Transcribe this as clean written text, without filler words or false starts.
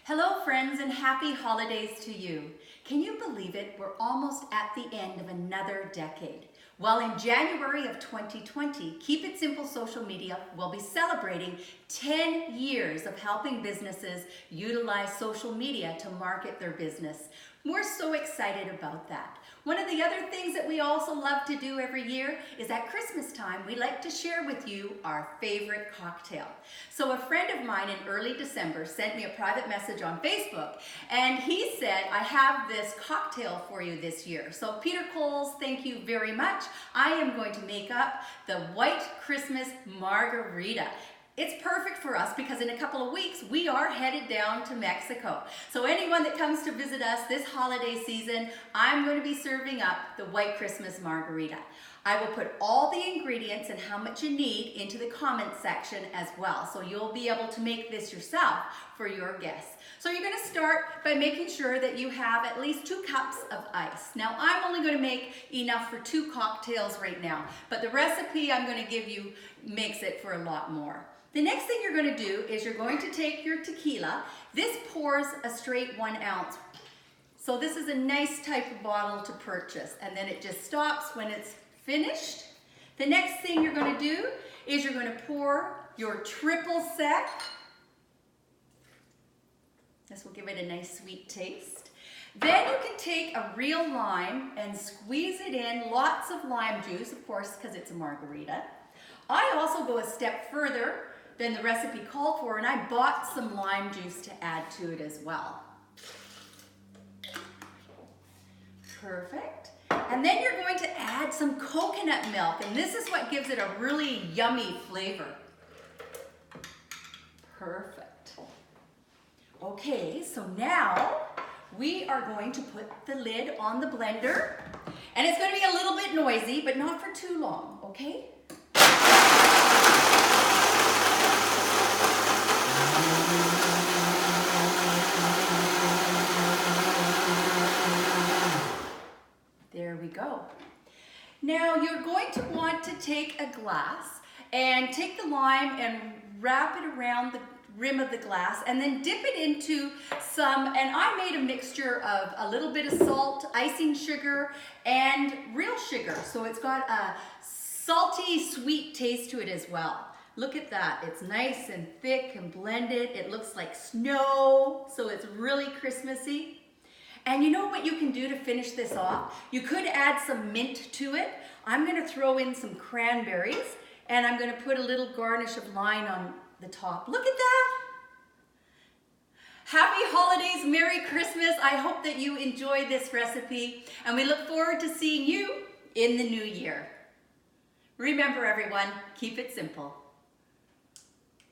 Hello friends and happy holidays to you. Can you believe it? We're almost at the end of another decade. Well, in January of 2020, Keep It Simple Social Media will be celebrating 10 years of helping businesses utilize social media to market their business. We're so excited about that. One of the other things that we also love to do every year is at Christmas time, we like to share with you our favorite cocktail. So a friend of mine in early December sent me a private message on Facebook, and he said, I have this cocktail for you this year. So Peter Colls, thank you very much. I am going to make up the White Christmas Margarita. It's perfect for us because in a couple of weeks, we are headed down to Mexico. So anyone that comes to visit us this holiday season, I'm going to be serving up the White Christmas Margarita. I will put all the ingredients and how much you need into the comment section as well. So you'll be able to make this yourself for your guests. So you're going to start by making sure that you have at least 2 cups of ice. Now I'm only going to make enough for 2 cocktails right now, but the recipe I'm going to give you makes it for a lot more. The next thing you're going to do is you're going to take your tequila. This pours a straight 1 ounce. So this is a nice type of bottle to purchase, and then it just stops when it's finished. The next thing you're going to do is you're going to pour your triple sec. This will give it a nice sweet taste. Then you can take a real lime and squeeze it in, lots of lime juice, of course, because it's a margarita. I also go a step further than the recipe called for, and I bought some lime juice to add to it as well. Perfect. And then you're going to add some coconut milk, and this is what gives it a really yummy flavor. Perfect. Okay, so now we are going to put the lid on the blender, and it's going to be a little bit noisy, but not for too long, okay? There we go. Now you're going to want to take a glass and take the lime and wrap it around the rim of the glass and then dip it into some, and I made a mixture of a little bit of salt, icing sugar, and real sugar. So it's got a salty, sweet taste to it as well. Look at that. It's nice and thick and blended. It looks like snow, so it's really Christmassy. And you know what you can do to finish this off? You could add some mint to it. I'm going to throw in some cranberries, and I'm going to put a little garnish of lime on the top. Look at that! Happy holidays, Merry Christmas. I hope that you enjoy this recipe, and we look forward to seeing you in the new year. Remember everyone, keep it simple.